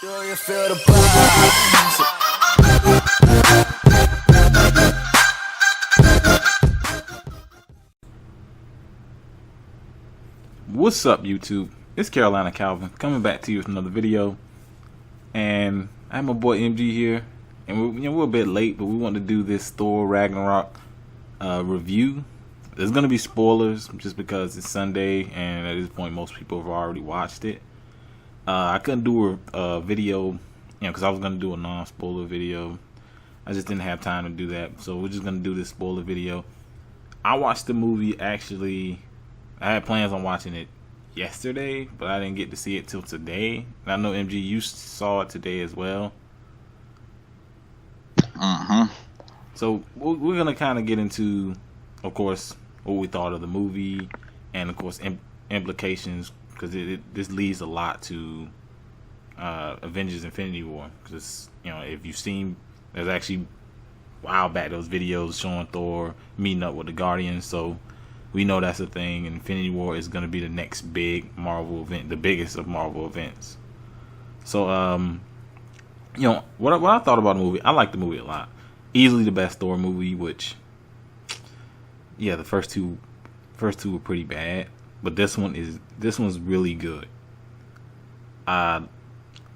Do you feel the vibes? What's up, YouTube? It's Carolina Calvin coming back to you with another video, and I have my boy MG here, and we're a bit late, but we want to do this Thor Ragnarok review. There's gonna be spoilers just because it's Sunday, and at this point, most people have already watched it. I couldn't do a video, because I was gonna do a non-spoiler video. I just didn't have time to do that, so we're just gonna do this spoiler video. I watched the movie actually. I had plans on watching it yesterday, but I didn't get to see it till today. And I know MG, you saw it today as well. So we're gonna kind of get into, of course, what we thought of the movie, and of course implications, because this leads a lot to Avengers: Infinity War. Because if you've seen, there's actually a while back those videos showing Thor meeting up with the Guardians, so we know that's a thing. Infinity War is going to be the next big Marvel event, the biggest of Marvel events. So, what I thought about the movie, I liked the movie a lot. Easily the best Thor movie, which, yeah, the first two were pretty bad, but this one's really good. I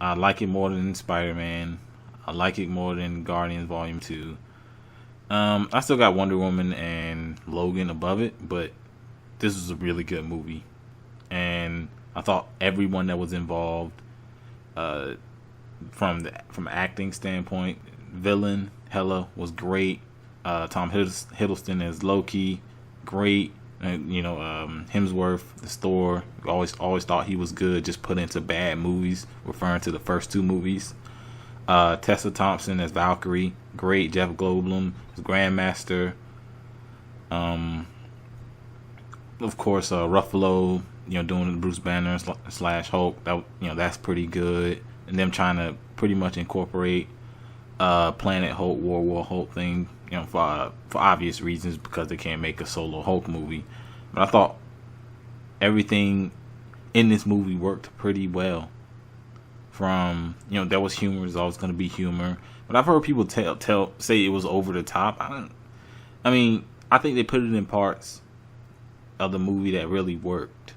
like it more than Spider-Man. I like it more than Guardians Volume 2. I still got Wonder Woman and Logan above it, but this was a really good movie, and I thought everyone that was involved, from acting standpoint, villain Hela was great. Tom Hiddleston as Loki, great. And Hemsworth as Thor, always thought he was good, just put into bad movies, referring to the first two movies. Tessa Thompson as Valkyrie, great. Jeff Goldblum as Grandmaster. Of course, Ruffalo, doing Bruce Banner / Hulk. That's pretty good. And them trying to pretty much incorporate Planet Hulk, World War Hulk thing, for obvious reasons, because they can't make a solo Hulk movie. But I thought everything in this movie worked pretty well. From there was humor, there's always going to be humor, but I've heard people say it was over the top. I think they put it in parts of the movie that really worked.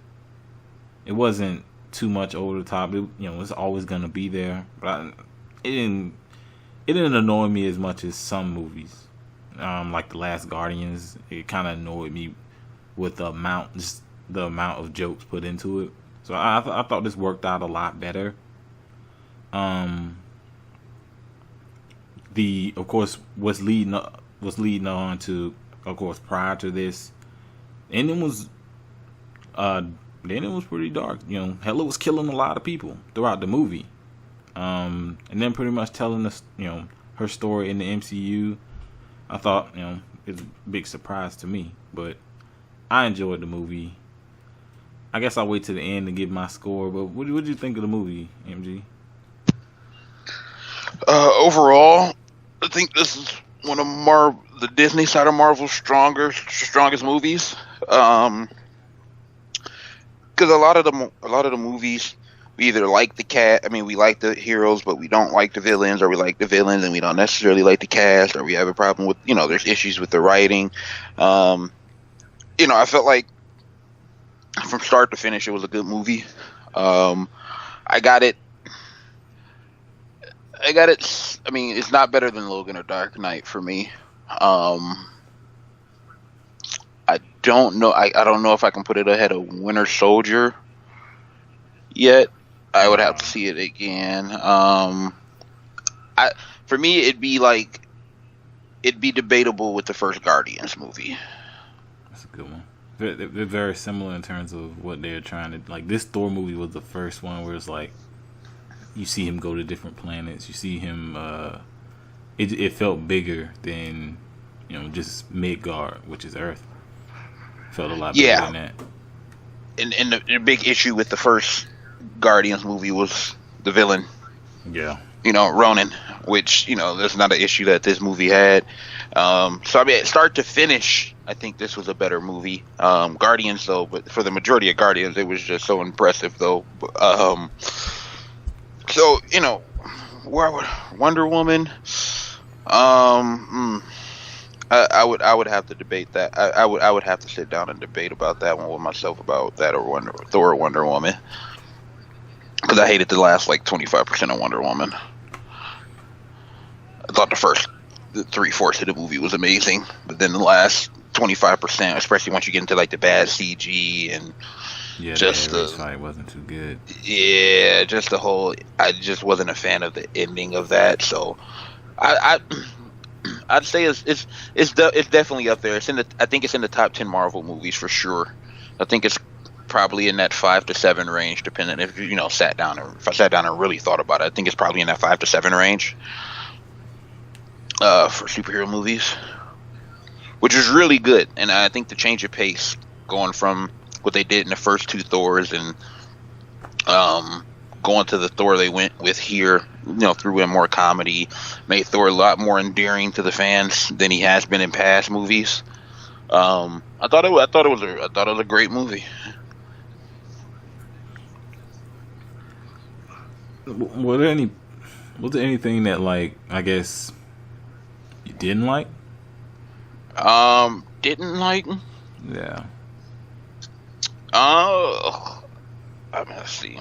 It wasn't too much over the top. It's always going to be there, but it didn't annoy me as much as some movies, like The Last Guardians. It kind of annoyed me with the amount of jokes put into it. So I thought this worked out a lot better. Of course, what's leading on to, of course, prior to this, and it was pretty dark. Hela was killing a lot of people throughout the movie, and then pretty much telling us, her story in the MCU. I thought, it's a big surprise to me, but I enjoyed the movie. I guess I'll wait to the end to give my score. But what did you think of the movie, MG? Overall, I think this is one of the Disney side of Marvel's strongest movies. Because a lot of the movies, we either like the cast. We like the heroes, but we don't like the villains, or we like the villains and we don't necessarily like the cast, or we have a problem with, there's issues with the writing. I felt like from start to finish, it was a good movie. I got it. It's not better than Logan or Dark Knight for me. I don't know. I don't know if I can put it ahead of Winter Soldier yet. I would have to see it again. For me, it'd be debatable with the first Guardians movie. That's a good one. They're very similar in terms of what they're trying to like. This Thor movie was the first one where it's like, you see him go to different planets. You see him. It felt bigger than just Midgard, which is Earth. Felt a lot bigger than that. And the big issue with the first Guardians movie was the villain. Yeah. Ronan, which there's not an issue that this movie had. Start to finish, I think this was a better movie. Guardians, though, but for the majority of Guardians, it was just so impressive, though. So where would Wonder Woman? I would have to debate that. I would have to sit down and debate about that one with myself about that or Thor or Wonder Woman, because I hated the last like 25% of Wonder Woman. I thought the first 3/4 of the movie was amazing, but then the last 25%, especially once you get into like the bad CG and just the fight wasn't too good. Yeah, just the whole. I just wasn't a fan of the ending of that, so I'd say it's definitely up there. I think it's in the top 10 Marvel movies for sure. I think it's probably in that 5 to 7 range, depending if I sat down and really thought about it. I think it's probably in that 5 to 7 range for superhero movies, which is really good. And I think the change of pace going from what they did in the first 2 Thors and going to the Thor they went with here, threw in more comedy, made Thor a lot more endearing to the fans than he has been in past movies. I thought it was a great movie. Was there anything that, like, I guess you didn't like? Didn't like? Yeah. I'm gonna see.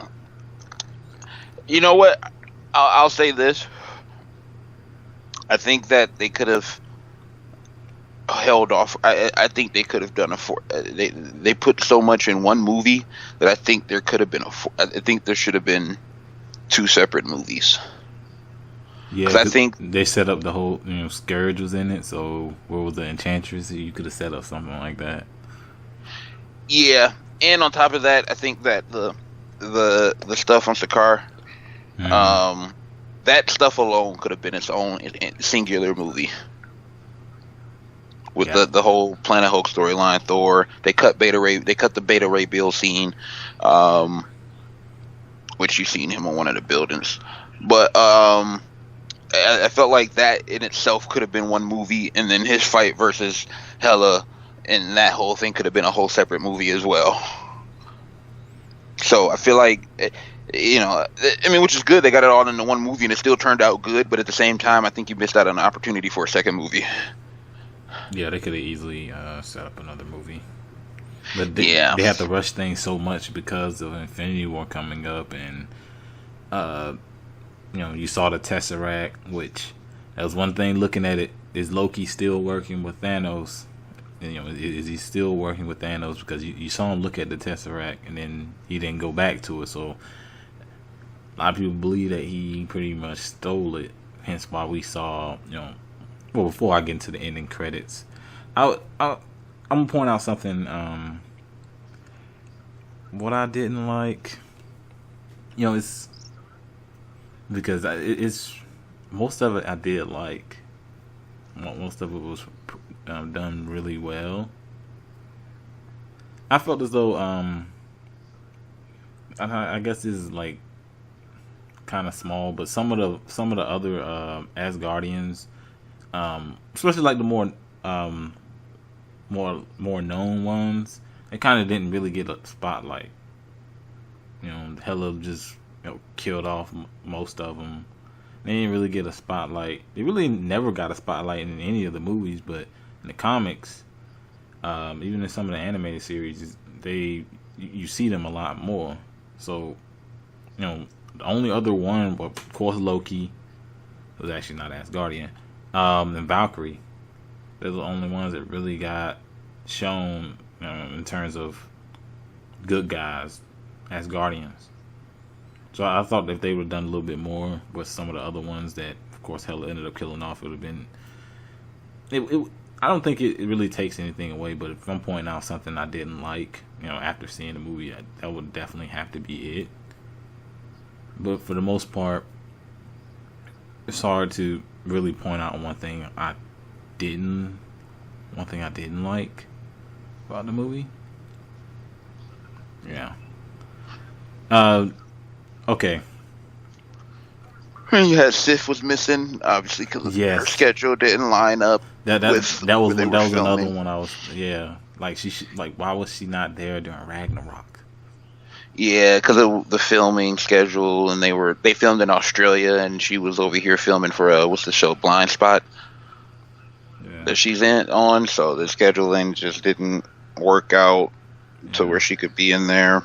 You know what? I'll say this. I think that they could have held off. I think they could have done they put so much in one movie that I think there could have been I think there should have been 2 separate movies. Yeah, I think they set up the whole. Scourge was in it, so where was the Enchantress? You could have set up something like that. Yeah, and on top of that, I think that the stuff on Sakaar, that stuff alone could have been its own singular movie. With the whole Planet Hulk storyline, Thor, they cut the Beta Ray Bill scene, which you've seen him on one of the buildings. But I felt like that in itself could have been one movie, and then his fight versus Hela and that whole thing could have been a whole separate movie as well. So I feel like, which is good. They got it all into one movie, and it still turned out good. But at the same time, I think you missed out on an opportunity for a second movie. Yeah, they could have easily set up another movie. But they have to rush things so much because of Infinity War coming up, and you saw the Tesseract, which that was one thing. Looking at it, is Loki still working with Thanos? Is he still working with Thanos? Because you saw him look at the Tesseract and then he didn't go back to it. So a lot of people believe that he pretty much stole it. Hence why we saw, before I get into the ending credits, I'm gonna point out something. What I didn't like, it's because it's most of it I did like. Most of it was done really well. I felt as though I guess this is like kind of small, but some of the other Asgardians, especially like the more known ones, they kind of didn't really get a spotlight. Hela just killed off most of them. They didn't really get a spotlight. They really never got a spotlight in any of the movies, but in the comics, even in some of the animated series, you see them a lot more. So, the only other one, well, of course, Loki was actually not Asgardian, and Valkyrie. They're the only ones that really got shown in terms of good guys, Asgardians. So I thought if they would have done a little bit more with some of the other ones that, of course, Hela ended up killing off, it would have been. I don't think it really takes anything away, but if I'm pointing out something I didn't like, after seeing the movie, that would definitely have to be it. But for the most part, it's hard to really point out one thing I didn't like about the movie. Yeah. Okay. You had Sif was missing, obviously, because her schedule didn't line up. That was another one. Like why was she not there during Ragnarok? Yeah, because of the filming schedule, and they filmed in Australia, and she was over here filming for what's the show, Blind Spot, that she's in on. So the scheduling just didn't work out to where she could be in there.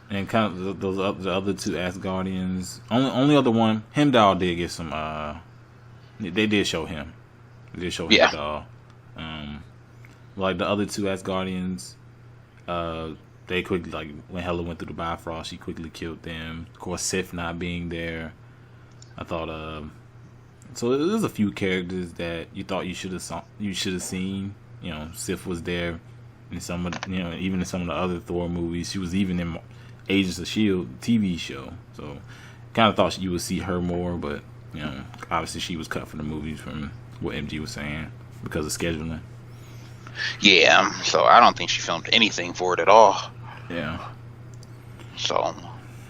And kind of the other two Asgardians. Only other one, Heimdall did get some. They did show him. They did show Heimdall. Like the other two Asgardians, they quickly, like when Hela went through the Bifrost, she quickly killed them. Of course, Sif not being there, I thought. So there's a few characters that you thought you should have seen. You know, Sif was there in some of even in some of the other Thor movies. She was even in Agents of Shield TV show. So kind of thought you would see her more, but obviously she was cut from the movies from what MG was saying because of scheduling. Yeah, so I don't think she filmed anything for it at all. Yeah. So,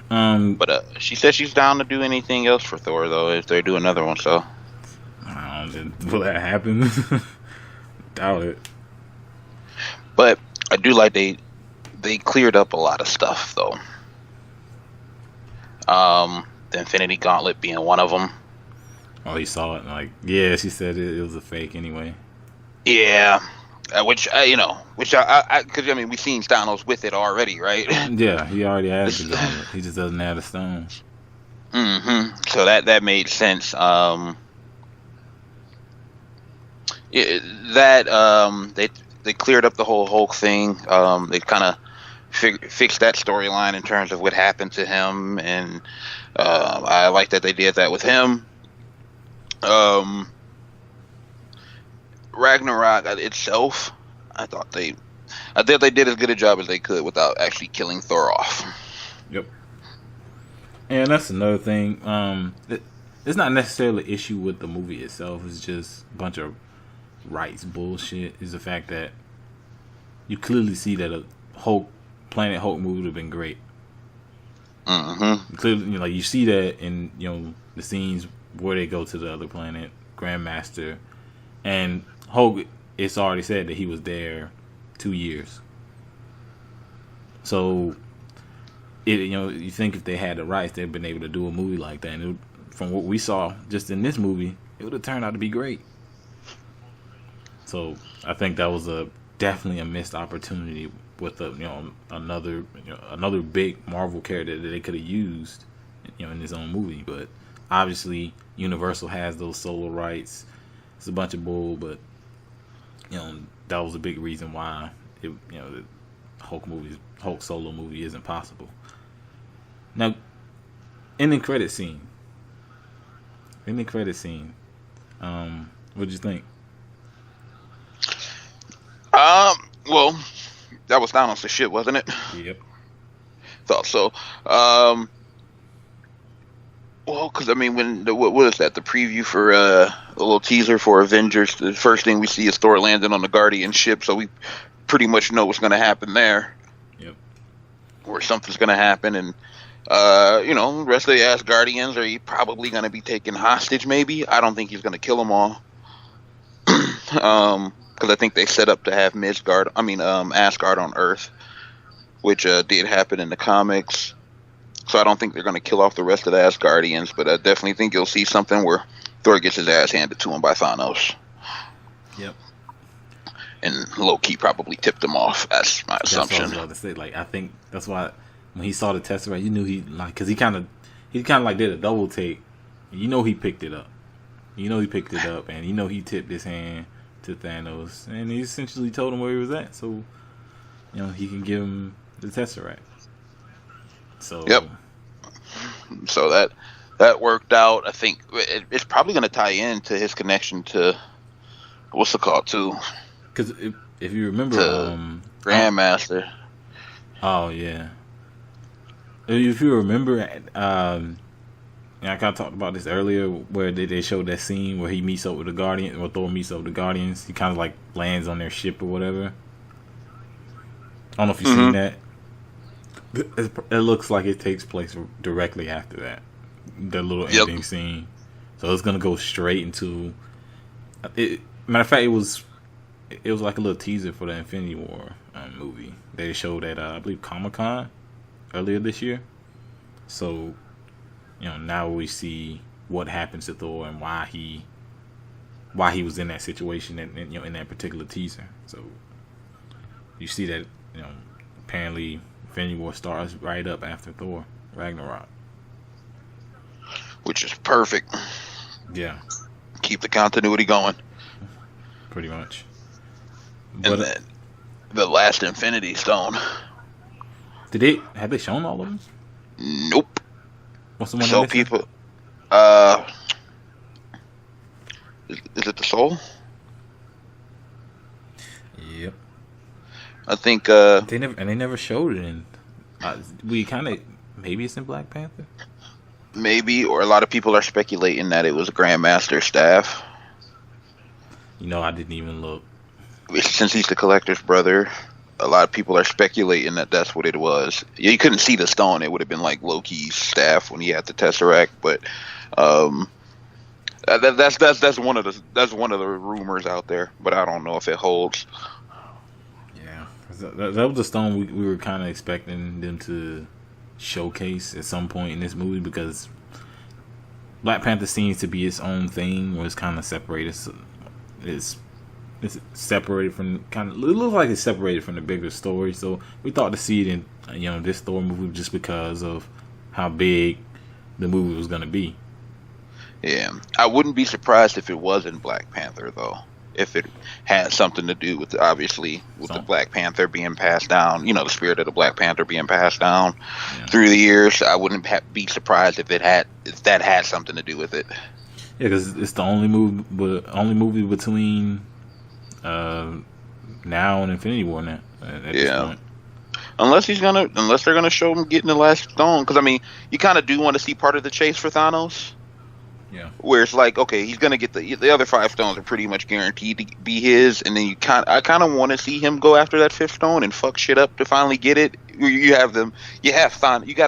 but she said she's down to do anything else for Thor though if they do another one. So, will that happen? Doubt it. But I do like they cleared up a lot of stuff though. The Infinity Gauntlet being one of them. Oh, he saw it. Like, yeah, she said it was a fake anyway. Yeah. Which because I mean we've seen Thanos with it already, right? Yeah, he already has the gauntlet. He just doesn't have the stone. So that made sense. They cleared up the whole Hulk thing. They kind of fixed that storyline in terms of what happened to him, and I like that they did that with him. Ragnarok itself, I thought they did as good a job as they could without actually killing Thor off. Yep. And that's another thing. It's not necessarily an issue with the movie itself. It's just a bunch of rights bullshit. Is the fact that you clearly see that a Planet Hulk movie would have been great. Clearly, like you see that in the scenes where they go to the other planet, Grandmaster, and Hulk. It's already said that he was there 2 years. So, you think if they had the rights, they'd been able to do a movie like that. And from what we saw just in this movie, it would have turned out to be great. So I think that was definitely a missed opportunity with another big Marvel character that they could have used in his own movie. But obviously Universal has those solo rights. It's a bunch of bull, but that was a big reason why the Hulk solo movie isn't possible. Now, ending credit scene. What'd you think? Well, that was Thanos' shit, wasn't it? Yep. Thought so. Well, because I mean, what is that? The preview for a little teaser for Avengers. The first thing we see is Thor landing on the Guardian ship, so we pretty much know what's going to happen there. Yep. Or something's going to happen, and the rest of the Asgardians are probably going to be taken hostage. Maybe I don't think he's going to kill them all. Because I think they set up to have Asgard on Earth, which did happen in the comics. So I don't think they're going to kill off the rest of the Asgardians, but I definitely think you'll see something where Thor gets his ass handed to him by Thanos. Yep. And Loki probably tipped him off. That's my assumption. That's what I was about to say. Like, I think that's why when he saw the Tesseract, you knew because he kind of did a double take. He picked it up. And he tipped his hand to Thanos, and he essentially told him where he was at, so he can give him the Tesseract. So yep. So that worked out. I think it's probably going to tie into his connection to what's it called too. Because if you remember, Grandmaster. Oh yeah. If you remember, and I kind of talked about this earlier, where they showed that scene where he meets up with the Guardians, or Thor meets up with the Guardians. He kind of like lands on their ship or whatever. I don't know if you've seen that. It looks like it takes place directly after that, the little ending scene. So it's gonna go straight into it. Matter of fact, it was like a little teaser for the Infinity War movie. They showed at I believe Comic-Con. earlier this year. So, now we see what happens to Thor and why he was in that situation and in that particular teaser. So you see that apparently Infinity War starts right up after Thor Ragnarok, which is perfect. Yeah, keep the continuity going. Pretty much. And then the last Infinity Stone. Have they shown all of them? Nope. What's the one? So people, is it the Soul? Yep. I think they never showed it in. We kind of maybe it's in Black Panther. Maybe, or a lot of people are speculating that it was Grandmaster staff. I didn't even look. Since he's the Collector's brother, a lot of people are speculating that that's what it was. You couldn't see the stone; it would have been like Loki's staff when he had the Tesseract. But that's one of the rumors out there. But I don't know if it holds. Yeah, that was the stone we were kind of expecting them to showcase at some point in this movie, because Black Panther seems to be its own thing, where it's kind of separated. It's separated from it looks like it's separated from the bigger story. So we thought to see it in this Thor movie just because of how big the movie was going to be. Yeah, I wouldn't be surprised if it wasn't Black Panther though. If it had something to do with the Black Panther being passed down, the spirit of the Black Panther being passed down through the years, I wouldn't be surprised if that had something to do with it. Yeah, because it's the only movie between now and Infinity War now. At this point. Unless they're gonna show him getting the last stone, because you kind of do want to see part of the chase for Thanos. Yeah. Where it's like, okay, he's gonna get the other 5 stones are pretty much guaranteed to be his, and then I kind of want to see him go after that 5th stone and fuck shit up to finally get it. You got to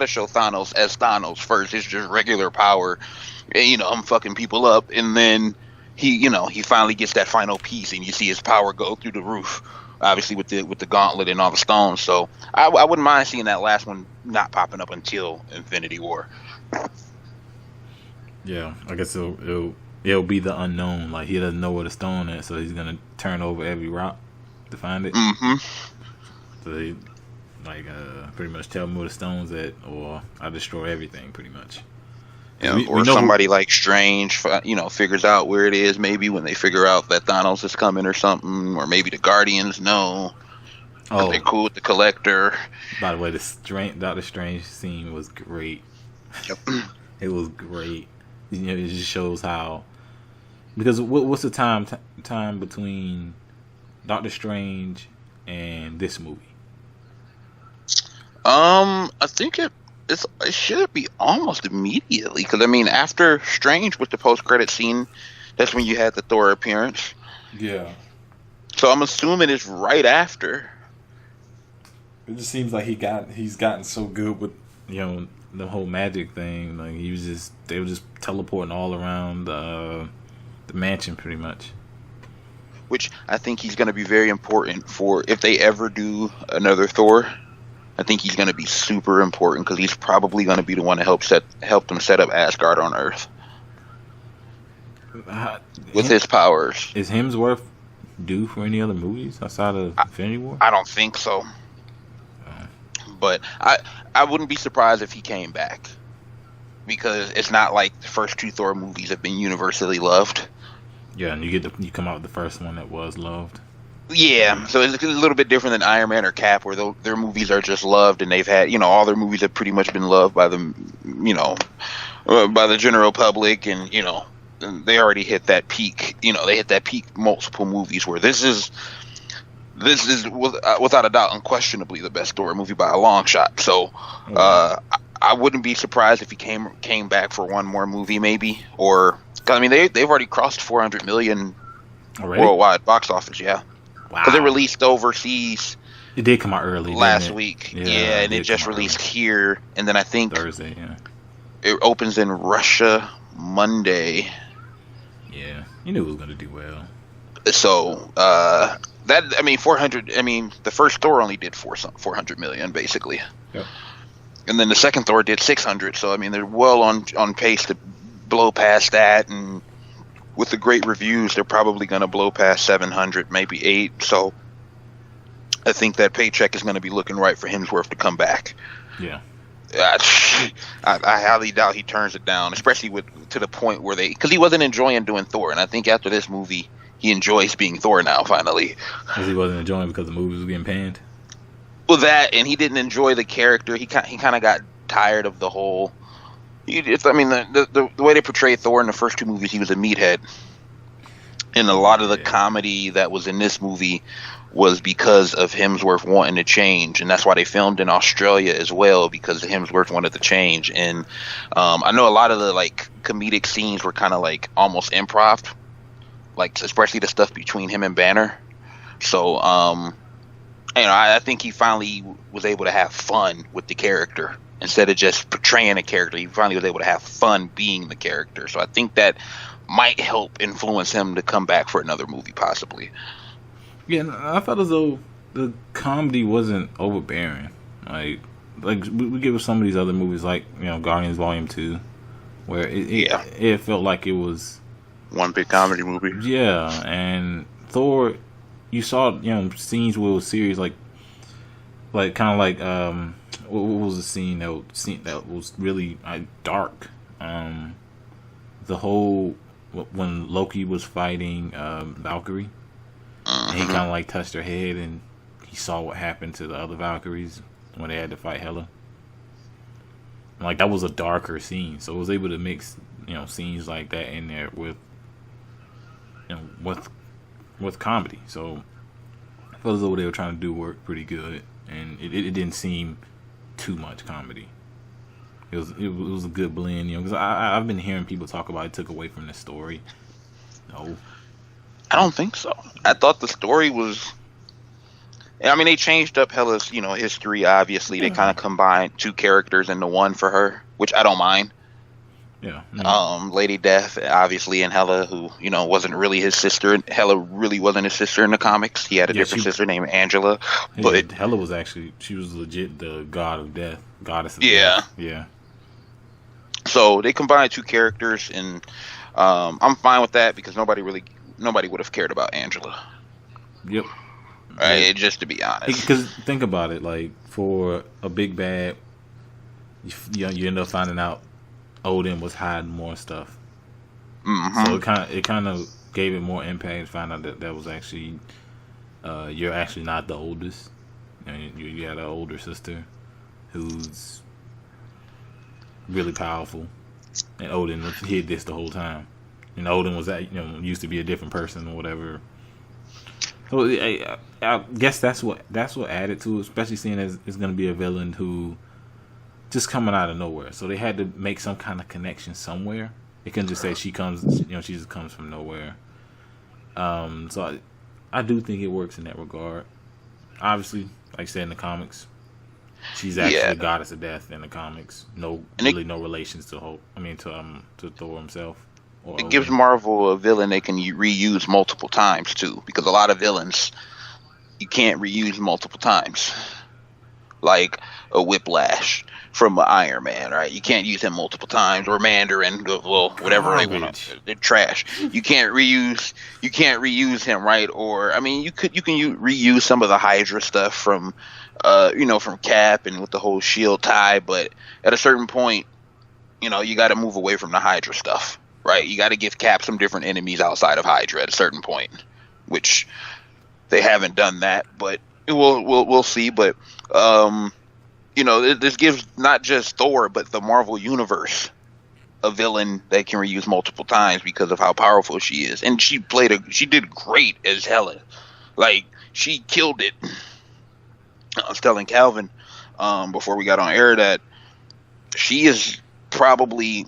show Thanos as Thanos first. It's just regular power, and, I'm fucking people up, and then he finally gets that final piece, and you see his power go through the roof. Obviously with the gauntlet and all the stones. So I wouldn't mind seeing that last one not popping up until Infinity War. Yeah, I guess it'll be the unknown. Like, he doesn't know where the stone is, so he's gonna turn over every rock to find it. Mm-hmm. So he pretty much tell me where the stone's at, or I destroy everything, pretty much. Yeah, or somebody like Strange, figures out where it is. Maybe when they figure out that Thanos is coming or something, or maybe the Guardians know. Oh, they're cool with the Collector. By the way, the Doctor Strange scene was great. Yep. It was great. It just shows how, because what's the time between Doctor Strange and this movie? I think it should be almost immediately, because after Strange with the post-credit scene, that's when you had the Thor appearance. Yeah. So I'm assuming it's right after. It just seems like he's gotten so good with the whole magic thing. Like, they were just teleporting all around the mansion, pretty much. Which I think he's going to be very important for if they ever do another Thor. I think he's going to be super important, because he's probably going to be the one to help them set up Asgard on Earth with his powers. Is Hemsworth due for any other movies outside of Infinity War? I don't think so. But I wouldn't be surprised if he came back, because it's not like the first 2 Thor movies have been universally loved. Yeah, and you come out with the first one that was loved. Yeah, so it's a little bit different than Iron Man or Cap, where their movies are just loved, and they've had, all their movies have pretty much been loved by the, by the general public, and they already hit that peak. They hit that peak multiple movies, where this is without a doubt unquestionably the best Thor movie by a long shot. So I wouldn't be surprised if he came back for one more movie, maybe, or they've already crossed 400 million worldwide box office. Yeah. Wow. Because it released overseas. It did come out early last week. Yeah, and it just released here, and then I think Thursday. Yeah, it opens in Russia Monday. Yeah, you knew it was gonna do well. So 400. The first Thor only did 400 million basically. Yep. And then the second Thor did 600. So I mean, they're well on pace to blow past that, and with the great reviews, they're probably going to blow past 700, maybe 8. So I think that paycheck is going to be looking right for Hemsworth to come back. Yeah. I highly doubt he turns it down, especially to the point where because he wasn't enjoying doing Thor, and I think after this movie, he enjoys being Thor now. Finally, because he wasn't enjoying because the movie was getting panned. Well, that, and he didn't enjoy the character. He kind of got tired of the whole. The way they portrayed Thor in the first 2 movies, he was a meathead, and a lot of the comedy that was in this movie was because of Hemsworth wanting to change, and that's why they filmed in Australia as well, because Hemsworth wanted to change. And I know a lot of the comedic scenes were kind of almost improv, especially the stuff between him and Banner. So I think he finally was able to have fun with the character instead of just portraying a character. He finally was able to have fun being the character. So I think that might help influence him to come back for another movie, possibly. Yeah, I felt as though the comedy wasn't overbearing. Like we give some of these other movies, Guardians Volume 2, where it felt like it was one big comedy movie. Yeah, and Thor, you saw scenes where it was serious, what was the scene that was really dark? The whole when Loki was fighting Valkyrie. And he kind of touched her head, and he saw what happened to the other Valkyries when they had to fight Hela. And, that was a darker scene, so it was able to mix, scenes like that in there with comedy. So I felt as though what they were trying to do worked pretty good, and it didn't seem too much comedy. It was a good blend, because I've been hearing people talk about it took away from the story. No. I don't think so. I thought the story was. I mean, they changed up Hela's, history. Obviously, they kind of combined 2 characters into one for her, which I don't mind. Yeah. Lady Death, obviously, and Hela, who wasn't really his sister. Hela really wasn't his sister in the comics. He had a different sister named Angela. But Hela was she was legit the god of death, goddess of death. Yeah. So they combined 2 characters, and I'm fine with that because nobody would have cared about Angela. Yep. Right, yeah. Just to be honest. Because think about it, for a big bad, you end up finding out Odin was hiding more stuff. Mm-hmm. So it kind of gave it more impact to find out that was actually, you're actually not the oldest. You had an older sister who's really powerful, and Odin hid this the whole time. And Odin was used to be a different person or whatever. So I guess that's what added to it, especially seeing as it's going to be a villain who just coming out of nowhere. So they had to make some kind of connection somewhere. They couldn't just say she just comes from nowhere. So I do think it works in that regard. Obviously, like I said in the comics, she's actually a goddess of death in the comics. No relations to to Thor himself. It gives Marvel a villain they can reuse multiple times too, because a lot of villains you can't reuse multiple times, like a Whiplash from Iron Man, right? You can't use him multiple times, or Mandarin, whatever they want. They're trash. You can't reuse him, right? Or you can reuse some of the Hydra stuff from from Cap and with the whole shield tie, but at a certain point, you got to move away from the Hydra stuff. Right, you got to give Cap some different enemies outside of Hydra at a certain point, which they haven't done that, but we'll see. But this gives not just Thor, but the Marvel universe a villain that can reuse multiple times because of how powerful she is, and she did great as Hela. She killed it. I was telling Calvin before we got on air that she is probably,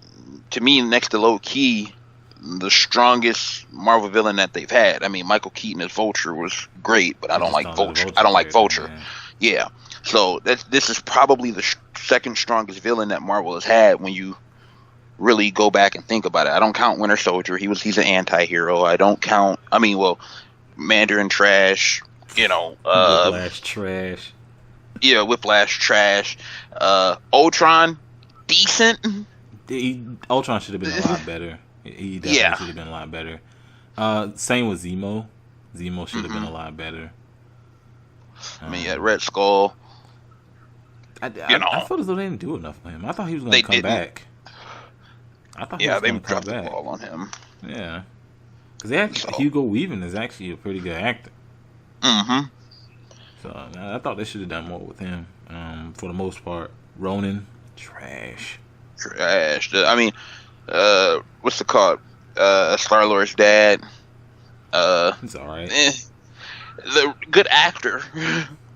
to me, next to Low-Key, the strongest Marvel villain that they've had. I mean, Michael Keaton as Vulture was great, but I don't like Vulture. I don't like Vulture. Man. Yeah. So this is probably the second strongest villain that Marvel has had when you really go back and think about it. I don't count Winter Soldier. He's an anti-hero. I don't count. Mandarin trash. Whiplash trash. Yeah, Whiplash trash. Ultron decent. Ultron should have been a lot better. He definitely should have been a lot better. Same with Zemo. Zemo should have been a lot better. I mean, yeah, Red Skull. I felt as though they didn't do enough for him. I thought he was going to come back. I thought he was going to come back. Yeah, they dropped the ball on him. Yeah. Because Hugo Weaving is actually a pretty good actor. Mm-hmm. So I thought they should have done more with him. For the most part, Ronan, trash. I mean, what's it called? Star-Lord's dad. He's all right. The good actor.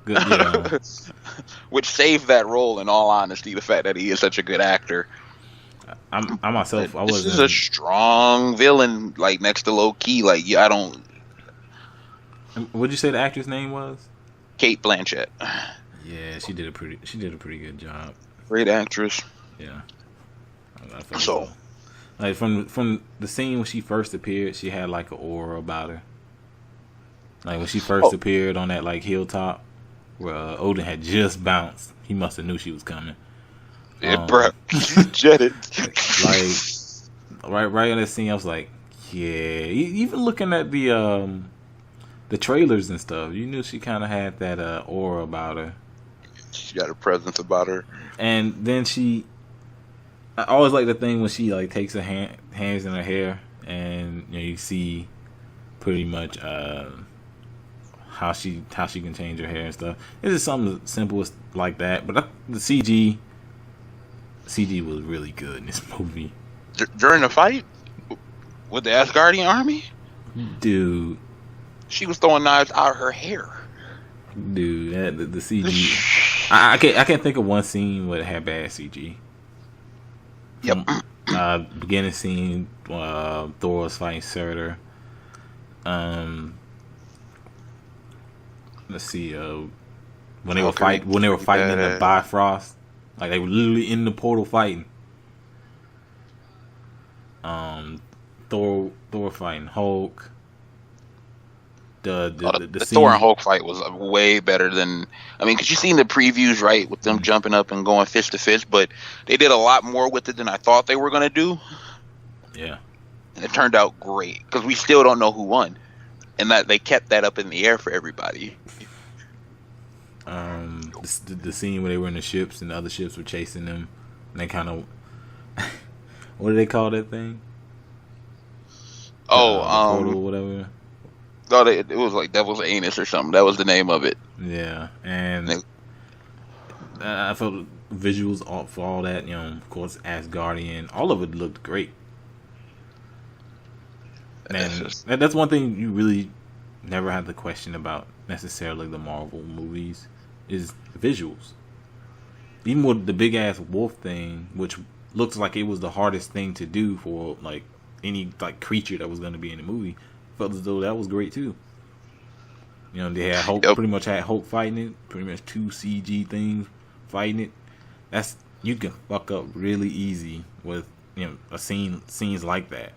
Good, yeah. Which saved that role, in all honesty, the fact that he is such a good actor. I myself, This is a strong villain, like next to low key. Like, I don't. What'd you say the actress name was? Cate Blanchett. Yeah, she did a pretty good job. Great actress. Yeah. So, like from the scene when she first appeared, she had like an aura about her. Like when she first appeared on that like hilltop, where Odin had just bounced, he must have knew she was coming. Yeah, bro, jetted. Like right in that scene, I was like, yeah. Even looking at the trailers and stuff, you knew she kind of had that aura about her. She got a presence about her. And then I always like the thing when she like takes her hands in her hair, and you see pretty much how she can change her hair and stuff. It's just something simple like that, but the CG was really good in this movie. During the fight with the Asgardian army, dude, she was throwing knives out of her hair. Dude, the CG. I can't think of one scene where it had bad CG. Yep. Beginning scene, Thor was fighting Surtur. Let's see. When they were fighting in the Bifrost, like they were literally in the portal fighting. Thor fighting Hulk. The Thor and Hulk fight was way better than. I mean, because you seen the previews, right, with them jumping up and going fist to fist, but they did a lot more with it than I thought they were gonna do. Yeah, and it turned out great because we still don't know who won, and that they kept that up in the air for everybody. The scene where they were in the ships and the other ships were chasing them, and they kind of what do they call that thing? Portal or whatever. No, it was like Devil's Anus or something. That was the name of it. Yeah, and I felt visuals for all that. Of course, Asgardian. All of it looked great. And that's one thing you really never had to question about necessarily the Marvel movies is visuals. Even with the big ass wolf thing, which looks like it was the hardest thing to do for like any like creature that was going to be in the movie. Felt as though that was great too. They had Hulk, pretty much had Hulk fighting it, pretty much 2 CG things fighting it. You can fuck up really easy with scenes like that.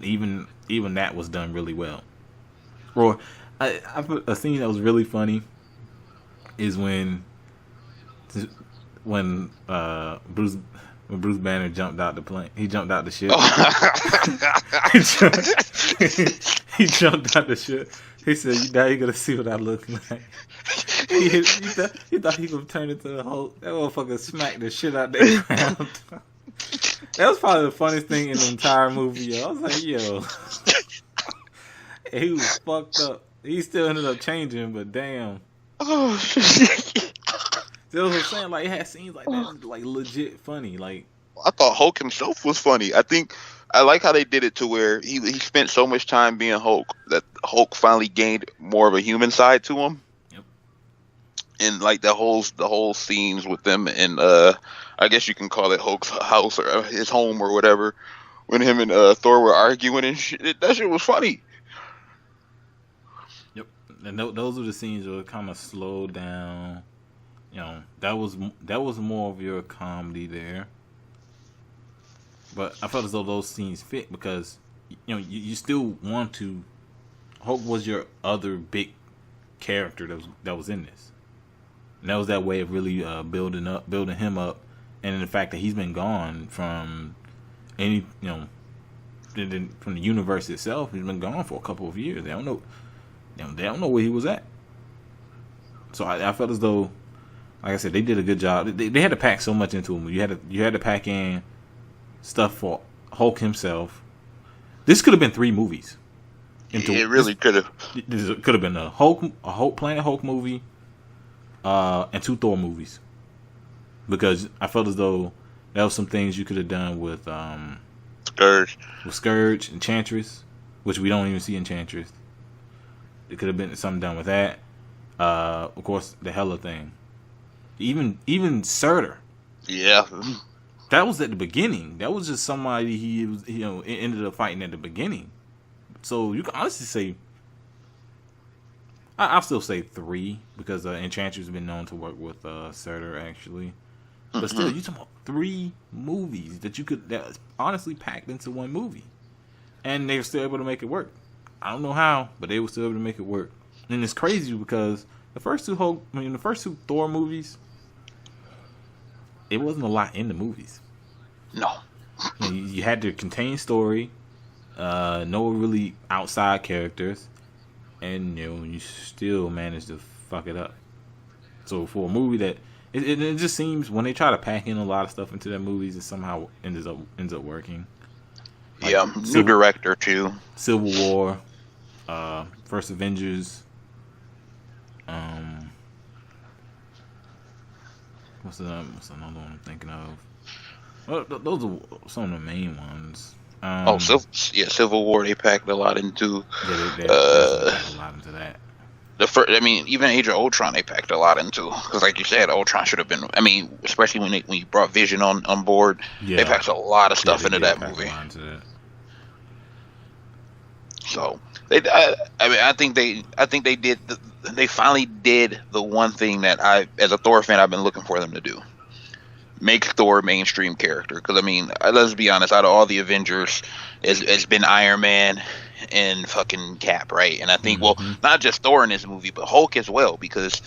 Even that was done really well. Or I put a scene that was really funny is when Bruce Banner jumped out the plane. He jumped out the ship. He jumped out the ship. He said, "Now you're gonna see what I look like." He thought he could turn into a Hulk. That motherfucker smacked the shit out the ground. That was probably the funniest thing in the entire movie. Yo. I was like, yo. He was fucked up. He still ended up changing, but damn. Oh shit. That's what I'm saying. Like, it had scenes like that, like legit funny. Like, I thought Hulk himself was funny. I like how they did it to where he spent so much time being Hulk that Hulk finally gained more of a human side to him. Yep. And like the whole scenes with them and I guess you can call it Hulk's house or his home or whatever, when him and Thor were arguing and shit. That shit was funny. Yep. And those were the scenes that were kind of slowed down. That was more of your comedy there. But I felt as though those scenes fit because, you still want to. Hulk was your other big character that was in this. And that was that way of really building him up, and the fact that he's been gone from any, from the universe itself. He's been gone for a couple of years. They don't know where he was at. So I felt as though, like I said, they did a good job. They had to pack so much into him. You had to pack in stuff for Hulk himself. This could have been 3 movies. It really could have. This could have been a Planet Hulk movie, and 2 Thor movies. Because I felt as though there was some things you could have done with Scourge, Enchantress, which we don't even see Enchantress. It could have been something done with that. Of course, the Hela thing. Even Surtur. Yeah. That was at the beginning. That was just somebody he was, ended up fighting at the beginning. So you can honestly say, I'll still say 3 because Enchantress has been known to work with Surtur actually. But still, you're talking about 3 movies that honestly packed into one movie, and they were still able to make it work. I don't know how, but they were still able to make it work. And it's crazy because the first 2 Thor movies, it wasn't a lot in the movies. No. You had to contain story, no really outside characters, and you still managed to fuck it up. So for a movie that it just seems when they try to pack in a lot of stuff into their movies, it somehow ends up working. Like new director too. Civil War, First Avengers. What's another one I'm thinking of? Well, those are some of the main ones. Civil War. They packed a lot into. Yeah, they packed a lot into that. Even Age of Ultron, they packed a lot into. Because, like you said, Ultron should have been. Especially when you brought Vision on board, they packed a lot of stuff into that movie. So, I think they did. They finally did the one thing that as a Thor fan, I've been looking for them to do. Make Thor a mainstream character. Because, let's be honest, out of all the Avengers, it's been Iron Man and fucking Cap, right? And I think, not just Thor in this movie, but Hulk as well. Because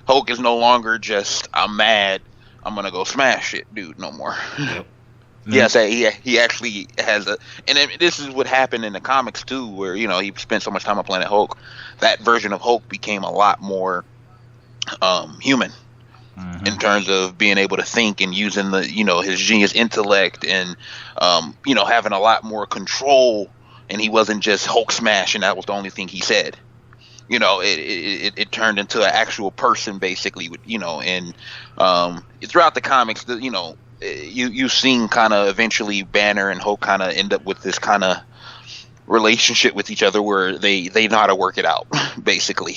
Hulk is no longer just, I'm mad, I'm going to go smash it, dude, no more. Yep. Yes, he actually has and this is what happened in the comics too, where he spent so much time on Planet Hulk. That version of Hulk became a lot more human in terms of being able to think and using the his genius intellect and having a lot more control. And he wasn't just Hulk smash, and that was the only thing he said. It turned into an actual person basically. And throughout the comics, you've seen kind of eventually Banner and Hulk kind of end up with this kind of relationship with each other where they know how to work it out, basically.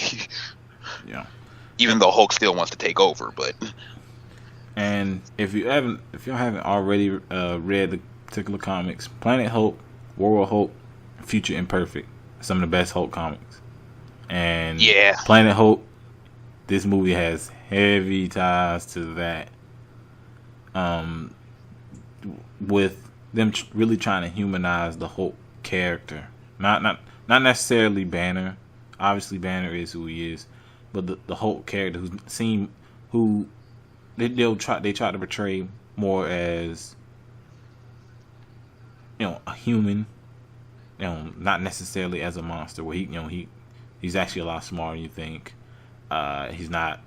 Yeah. Even though Hulk still wants to take over, but. And if y'all haven't already read the particular comics, Planet Hulk, World Hulk, Future Imperfect, some of the best Hulk comics. And Planet Hulk, this movie has heavy ties to that. With them really trying to humanize the Hulk character, not necessarily Banner. Obviously, Banner is who he is, but the Hulk character who they try to portray more as a human, not necessarily as a monster. Where he's actually a lot smarter than you think. He's not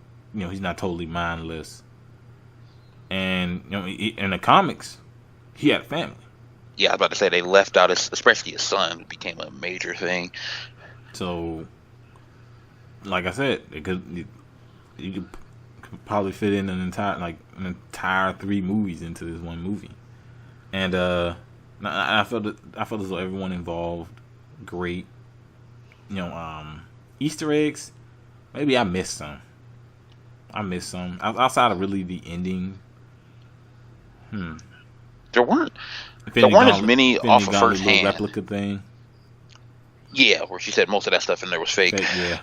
totally mindless. And in the comics, he had a family. Yeah, I was about to say they left out especially his son, who became a major thing. So, like I said, you could probably fit in an entire 3 movies into this one movie. And I felt as though everyone involved great. Easter eggs. Maybe I missed some. Outside of really the ending. There weren't as many off of first hand. Replica thing. Yeah, where she said most of that stuff in there was fake. Yeah.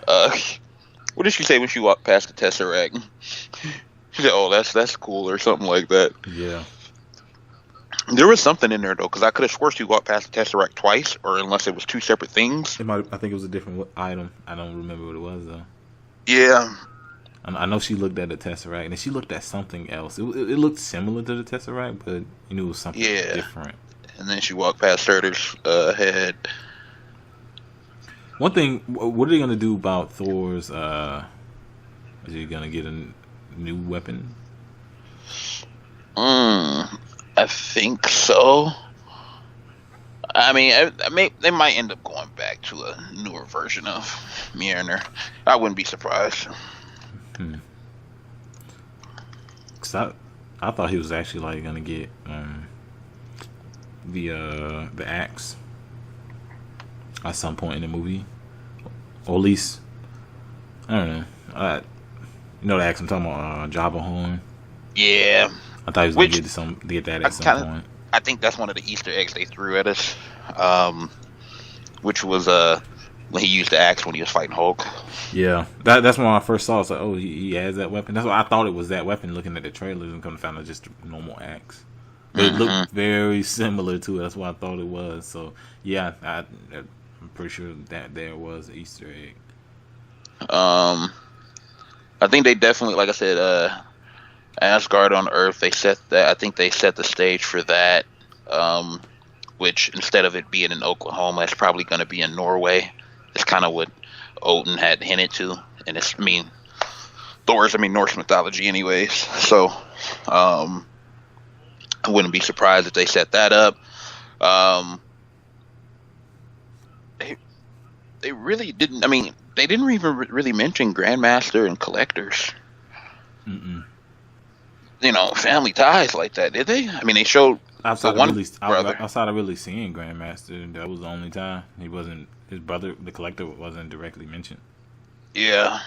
What did she say when she walked past the Tesseract? She said, "Oh, that's cool," or something like that. Yeah. There was something in there though, because I could have sworn she walked past the Tesseract twice, or unless it was 2 separate things. I think it was a different item. I don't remember what it was though. Yeah. I know she looked at the Tesseract, and then she looked at something else. It looked similar to the Tesseract, but you knew it was something different. And then she walked past Surtur's head. One thing, what are they gonna do about Thor's? Is he gonna get a new weapon? I think so. I mean, they might end up going back to a newer version of Mjolnir. I wouldn't be surprised. Cause I thought he was actually like gonna get the axe at some point in the movie, or at least I don't know. You know the axe I'm talking about, Jabba Horn. Yeah, I thought he was gonna get that at some point. I think that's one of the Easter eggs they threw at us, which was when he used the axe when he was fighting Hulk. Yeah, that's when I first saw it. I was like, oh, he has that weapon. That's why I thought it was that weapon. Looking at the trailers and come to find out just a normal axe. But it looked very similar to it. That's what I thought it was. So yeah, I'm pretty sure that there was an Easter egg. I think they definitely, like I said, Asgard on Earth. They set that. I think they set the stage for that. Which instead of it being in Oklahoma, it's probably going to be in Norway. It's kind of what Odin had hinted to, and Thor's Norse mythology, anyways. So, I wouldn't be surprised if they set that up. They really didn't. They didn't even really mention Grandmaster and Collectors. Family ties like that, did they? They showed outside of really seeing Grandmaster. That was the only time his brother, the Collector, wasn't directly mentioned. Yeah,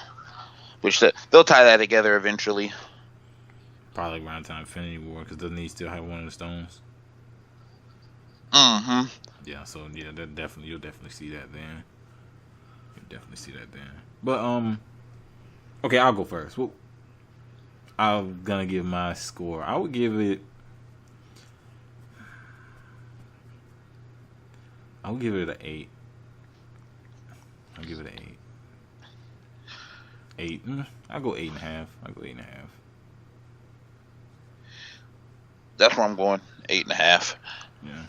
which they'll tie that together eventually. Probably around time Infinity War, because doesn't he still have one of the stones? Yeah, so yeah, you'll definitely see that then. But okay, I'll go first. Well, I'm gonna give my score. I would give it. I'll give it an 8. I'll give it an 8. 8. I'll go 8.5. That's where I'm going. 8.5. Yeah.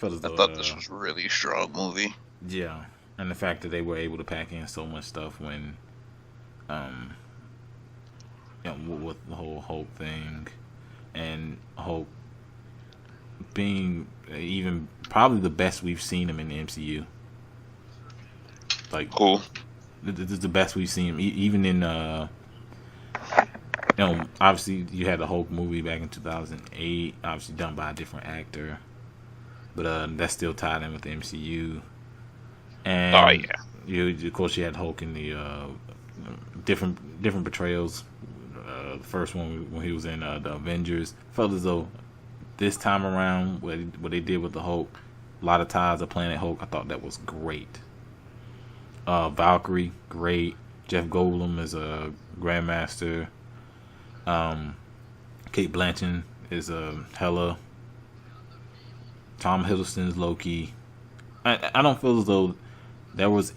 I thought this was a really strong movie. Yeah, and the fact that they were able to pack in so much stuff when, with the whole Hulk thing, and Hulk being even probably the best we've seen him in the MCU. Like, cool. This is the best we've seen him, even in obviously you had the Hulk movie back in 2008, obviously done by a different actor, but that's still tied in with the MCU. And of course you had Hulk in the different portrayals. The first one when he was in the Avengers, felt as though this time around what they did with the Hulk, a lot of ties of Planet Hulk. I thought that was great. Valkyrie, great. Jeff Goldblum is a Grandmaster. Cate Blanchett is a Hela. Tom Hiddleston is Loki. I don't feel as though there was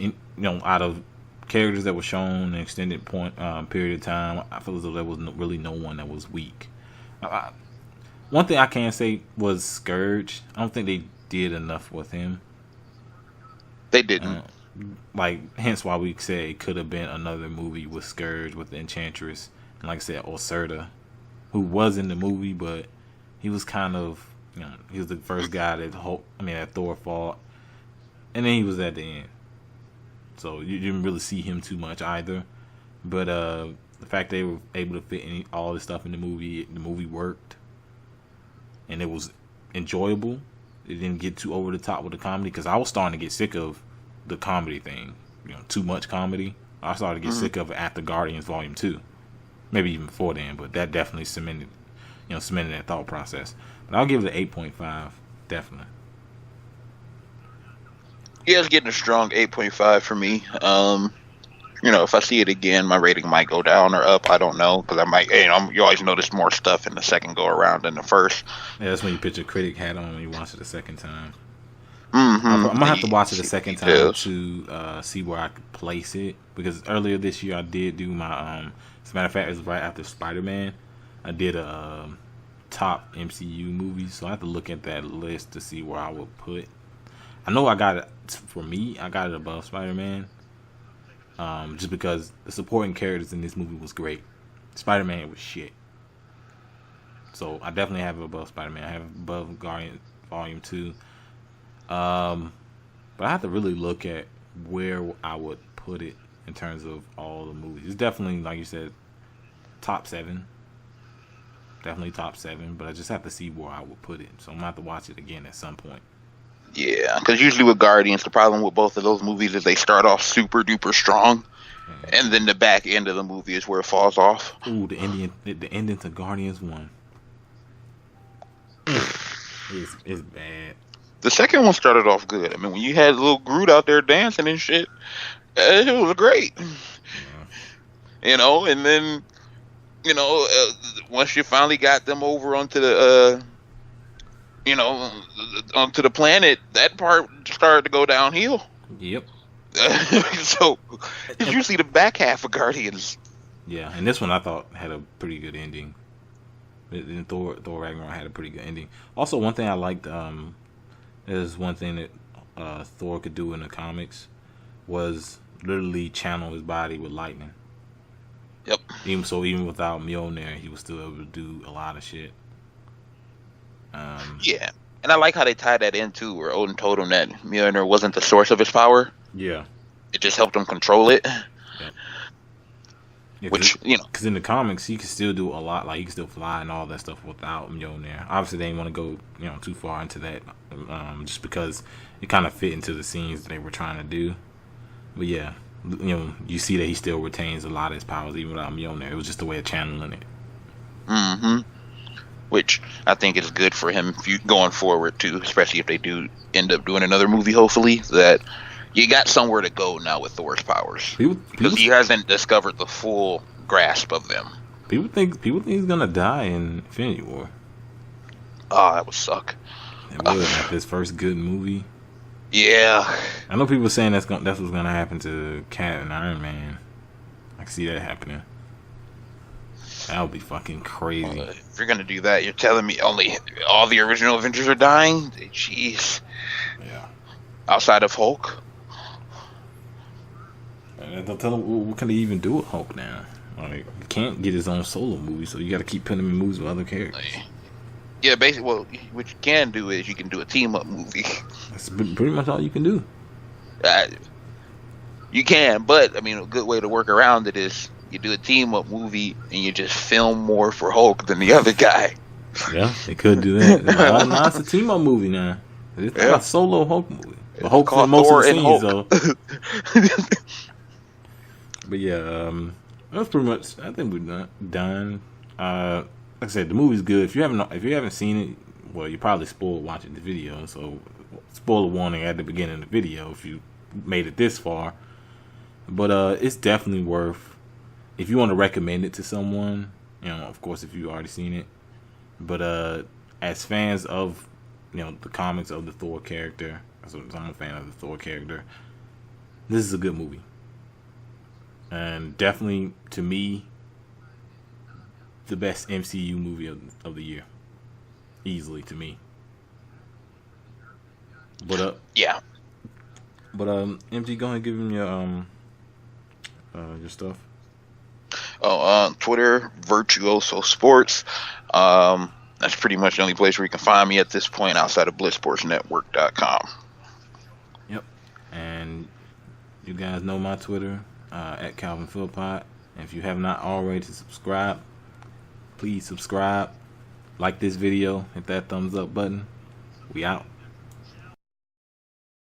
out of characters that were shown in an extended period of time, I feel as though there was really no one that was weak. One thing I can say was Scourge. I don't think they did enough with him. They didn't. Hence why we said it could have been another movie with Scourge, with the Enchantress, and like I said, Osurta, who was in the movie, but he was kind of, he was the first guy that Thor fought, and then he was at the end. So you didn't really see him too much either. But the fact they were able to fit all this stuff in the movie worked. And it was enjoyable. It didn't get too over the top with the comedy, because I was starting to get sick of the comedy thing. Too much comedy. I started to get sick of it after Guardians Volume 2. Maybe even before then, but that definitely cemented that thought process. But I'll give it an 8.5, definitely. Yeah, it's getting a strong 8.5 for me. If I see it again, my rating might go down or up. I don't know, because I might. You always notice more stuff in the second go around than the first. Yeah, that's when you put your critic hat on when you watch it the second time. Mm-hmm. I'm gonna have to watch it a second time Details. to see where I could place it, because earlier this year I did do my as a matter of fact, it was right after Spider-Man. I did a top MCU movies, so I have to look at that list to see where I would put. I know I got it, for me, I got it above Spider-Man, just because the supporting characters in this movie was great. Spider-Man was shit, so I definitely have it above Spider-Man. I have it above Guardian Volume 2. But I have to really look at where I would put it in terms of all the movies. It's definitely, like you said, top 7. Definitely top 7, but I just have to see where I would put it. So I'm gonna have to watch it again at some point. Yeah, because usually with Guardians, the problem with both of those movies is they start off super duper strong, and then the back end of the movie is where it falls off. Ooh, the ending to Guardians 1 is bad. The second one started off good. I mean, when you had little Groot out there dancing and shit, it was great. You know, and then, you know, once you finally got them over onto the, you know, onto the planet, that part started to go downhill. Yep. So, it's usually the back half of Guardians. Yeah, and this one I thought had a pretty good ending. And Thor Ragnarok had a pretty good ending. Also, one thing I liked, there's one thing that Thor could do in the comics was literally channel his body with lightning. Yep. Even without Mjolnir, he was still able to do a lot of shit. Yeah, and I like how they tied that in too, where Odin told him that Mjolnir wasn't the source of his power. Yeah. It just helped him control it. Yeah, Which, you know, because in the comics he could still do a lot, like he could still fly and all that stuff without Mjolnir. Obviously, they didn't want to go, you know, too far into that, just because it kind of fit into the scenes that they were trying to do. But yeah, you know, you see that he still retains a lot of his powers even without Mjolnir. It was just a way of channeling it. Mm-hmm. Which I think is good for him going forward too, especially if they do end up doing another movie. Hopefully, that you got somewhere to go now with Thor's powers, because he hasn't discovered the full grasp of them. People think he's gonna die in Infinity War. Oh, that would suck. It would, after his first good movie. Yeah. I know people saying that's what's gonna happen to Cat and Iron Man. I can see that happening. That would be fucking crazy. If you're gonna do that, you're telling me only all the original Avengers are dying? Jeez. Yeah. Outside of Hulk. Don't tell him what can they even do with Hulk now. Like, he can't get his own solo movie, so you got to keep putting him in movies with other characters. Yeah, basically, well, what you can do is you can do a team-up movie. That's pretty much all you can do. You can, but, I mean, a good way to work around it is you do a team-up movie and you just film more for Hulk than the other guy. Yeah, they could do that. Nah, it's a team-up movie now. It's not a solo Hulk movie. But Hulk's in most of the scenes, though. But yeah, that's pretty much. I think we're done. Like I said, the movie's good. If you haven't seen it, well, you probably spoiled watching the video. So, spoiler warning at the beginning of the video if you made it this far. But it's definitely worth. If you want to recommend it to someone, you know, of course, if you've already seen it. But as fans of, you know, the comics of the Thor character, so I'm a fan of the Thor character. This is a good movie. And definitely, to me, the best MCU movie of the year. Easily, to me. But yeah. But MG, go ahead and give him your stuff. Twitter, Virtuoso Sports. That's pretty much the only place where you can find me at this point outside of BlitzSportsNetwork.com. Yep. And you guys know my Twitter. At Calvin Philpott. And if you have not already subscribed, please subscribe, like this video, hit that thumbs up button. We out.